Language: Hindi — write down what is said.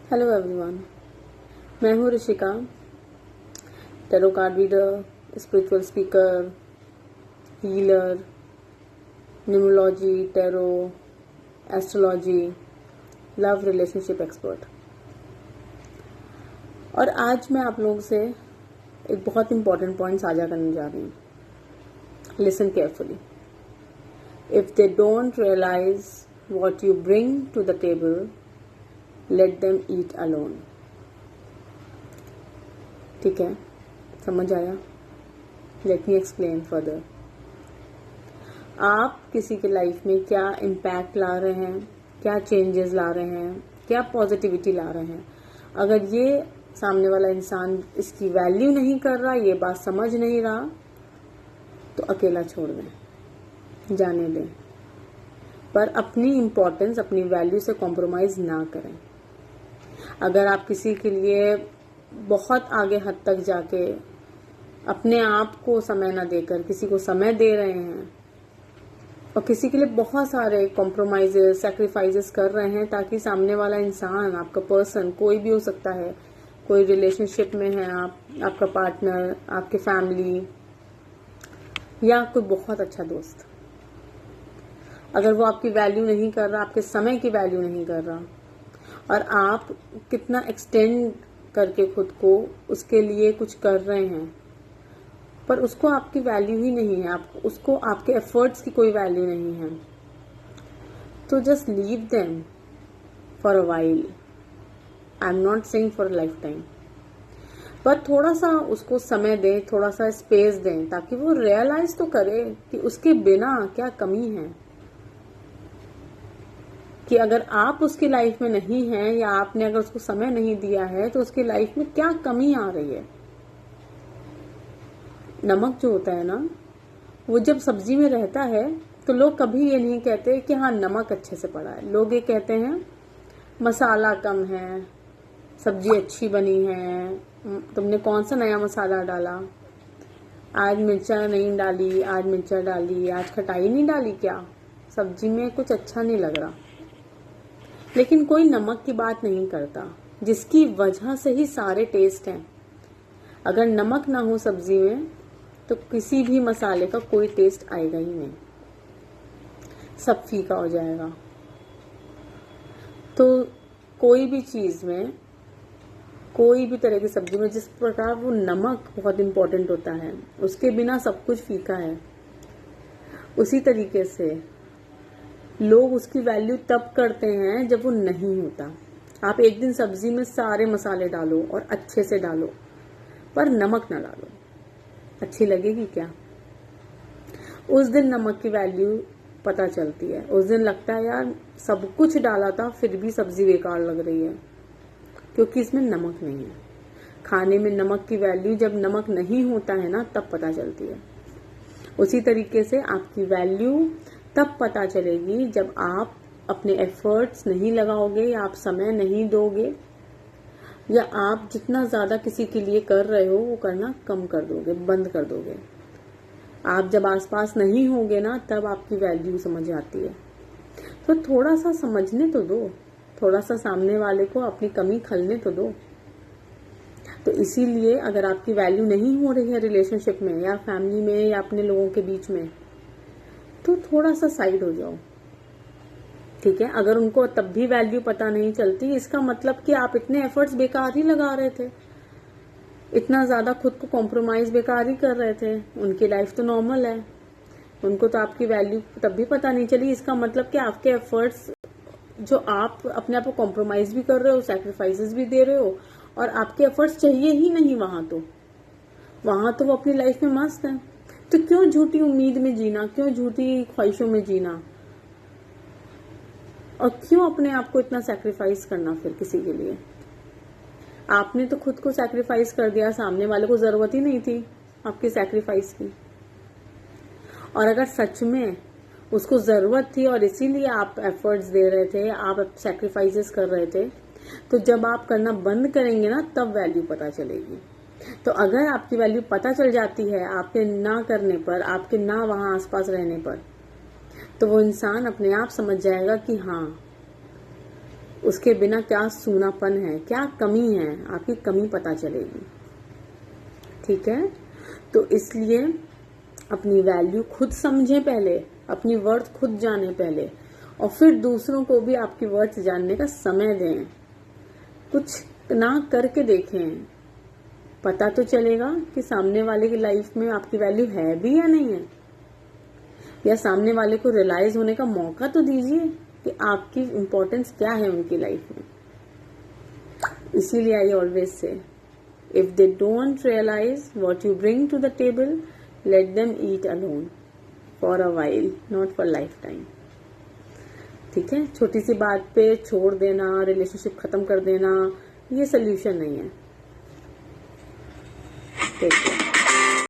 हेलो एवरीवन, मैं हूँ Rishika, tarot card reader, spiritual speaker, healer, numerology, tarot, astrology, love relationship expert. और आज मैं आप लोगों से एक बहुत इंपॉर्टेंट पॉइंट साझा करने जा रही हूँ। Listen carefully. If they don't realise what you bring to the table, let them eat alone. ठीक है, समझ आया? Let me explain further. आप किसी के लाइफ में क्या इम्पैक्ट ला रहे हैं, क्या चेंजेस ला रहे हैं, क्या पॉजिटिविटी ला रहे हैं, अगर ये सामने वाला इंसान इसकी वैल्यू नहीं कर रहा, ये बात समझ नहीं रहा, तो अकेला छोड़ दें, जाने दें। पर अपनी इम्पोर्टेंस, अपनी वैल्यू से कॉम्प्रोमाइज ना करें। अगर आप किसी के लिए बहुत आगे हद तक जाके अपने आप को समय ना देकर किसी को समय दे रहे हैं और किसी के लिए बहुत सारे कॉम्प्रोमाइजेस, सैक्रिफाइसेस कर रहे हैं ताकि सामने वाला इंसान, आपका पर्सन कोई भी हो सकता है, कोई रिलेशनशिप में है आप, आपका पार्टनर, आपके फैमिली या कोई बहुत अच्छा दोस्त, अगर वो आपकी वैल्यू नहीं कर रहा, आपके समय की वैल्यू नहीं कर रहा और आप कितना एक्सटेंड करके खुद को उसके लिए कुछ कर रहे हैं पर उसको आपकी वैल्यू ही नहीं है, आप उसको आपके एफर्ट्स की कोई वैल्यू नहीं है, तो just leave them for a while. I am not saying for life time, पर थोड़ा सा उसको समय दें, थोड़ा सा स्पेस दें ताकि वो रियलाइज तो करे कि उसके बिना क्या कमी है, कि अगर आप उसकी लाइफ में नहीं हैं या आपने अगर उसको समय नहीं दिया है तो उसकी लाइफ में क्या कमी आ रही है। नमक जो होता है ना, वो जब सब्जी में रहता है तो लोग कभी ये नहीं कहते कि हाँ नमक अच्छे से पड़ा है। लोग ये कहते हैं मसाला कम है, सब्जी अच्छी बनी है, तुमने कौन सा नया मसाला डाला, आज मिर्चा नहीं डाली, आज मिर्चा डाली, आज खटाई नहीं डाली, क्या सब्जी में कुछ अच्छा नहीं लग रहा। लेकिन कोई नमक की बात नहीं करता, जिसकी वजह से ही सारे टेस्ट हैं। अगर नमक ना हो सब्जी में तो किसी भी मसाले का कोई टेस्ट आएगा ही नहीं, सब फीका हो जाएगा। तो कोई भी चीज में, कोई भी तरह की सब्जी में जिस प्रकार वो नमक बहुत इंपॉर्टेंट होता है, उसके बिना सब कुछ फीका है, उसी तरीके से लोग उसकी वैल्यू तब करते हैं जब वो नहीं होता। आप एक दिन सब्जी में सारे मसाले डालो और अच्छे से डालो, पर नमक ना डालो, अच्छी लगेगी क्या? उस दिन नमक की वैल्यू पता चलती है। उस दिन लगता है यार सब कुछ डाला था फिर भी सब्जी बेकार लग रही है, क्योंकि इसमें नमक नहीं है। खाने में नमक की वैल्यू जब नमक नहीं होता है ना, तब पता चलती है। उसी तरीके से आपकी वैल्यू तब पता चलेगी जब आप अपने एफर्ट्स नहीं लगाओगे या आप समय नहीं दोगे या आप जितना ज्यादा किसी के लिए कर रहे हो वो करना कम कर दोगे, बंद कर दोगे। आप जब आसपास नहीं होगे ना, तब आपकी वैल्यू समझ आती है। तो थोड़ा सा समझने तो दो, थोड़ा सा सामने वाले को अपनी कमी खलने तो दो। तो इसीलिए अगर आपकी वैल्यू नहीं हो रही है रिलेशनशिप में या फैमिली में या अपने लोगों के बीच में, तो थोड़ा सा साइड हो जाओ। ठीक है, अगर उनको तब भी वैल्यू पता नहीं चलती, इसका मतलब कि आप इतने एफर्ट्स बेकार ही लगा रहे थे, इतना ज्यादा खुद को कॉम्प्रोमाइज बेकार ही कर रहे थे। उनकी लाइफ तो नॉर्मल है, उनको तो आपकी वैल्यू तब भी पता नहीं चली। इसका मतलब कि आपके एफर्ट्स, जो आप अपने आप को कॉम्प्रोमाइज भी कर रहे हो, सैक्रिफाइसेस भी दे रहे हो, और आपके एफर्ट्स चाहिए ही नहीं वहां तो वो अपनी लाइफ में मस्त है। तो क्यों झूठी उम्मीद में जीना, क्यों झूठी ख्वाहिशों में जीना, और क्यों अपने आप को इतना सैक्रिफाइस करना फिर किसी के लिए? आपने तो खुद को सैक्रिफाइस कर दिया, सामने वाले को जरूरत ही नहीं थी आपके सैक्रिफाइस की। और अगर सच में उसको जरूरत थी और इसीलिए आप एफर्ट्स दे रहे थे, आप सैक्रिफाइसेस कर रहे थे, तो जब आप करना बंद करेंगे ना, तब वैल्यू पता चलेगी। तो अगर आपकी वैल्यू पता चल जाती है आपके ना करने पर, आपके ना वहां आसपास रहने पर, तो वो इंसान अपने आप समझ जाएगा कि हाँ उसके बिना क्या सूनापन है, क्या कमी है, आपकी कमी पता चलेगी। ठीक है, तो इसलिए अपनी वैल्यू खुद समझें पहले, अपनी वर्थ खुद जाने पहले, और फिर दूसरों को भी आपकी वर्थ जानने का समय दें। कुछ ना करके देखें, पता तो चलेगा कि सामने वाले की लाइफ में आपकी वैल्यू है भी या नहीं है, या सामने वाले को रियलाइज होने का मौका तो दीजिए कि आपकी इम्पोर्टेंस क्या है उनकी लाइफ में। इसीलिए I always say, if they don't realise what you bring to the table, let them eat alone for a while, not for lifetime. ठीक है, छोटी सी बात पे छोड़ देना, रिलेशनशिप खत्म कर देना, ये सोल्यूशन नहीं है। ठीक है।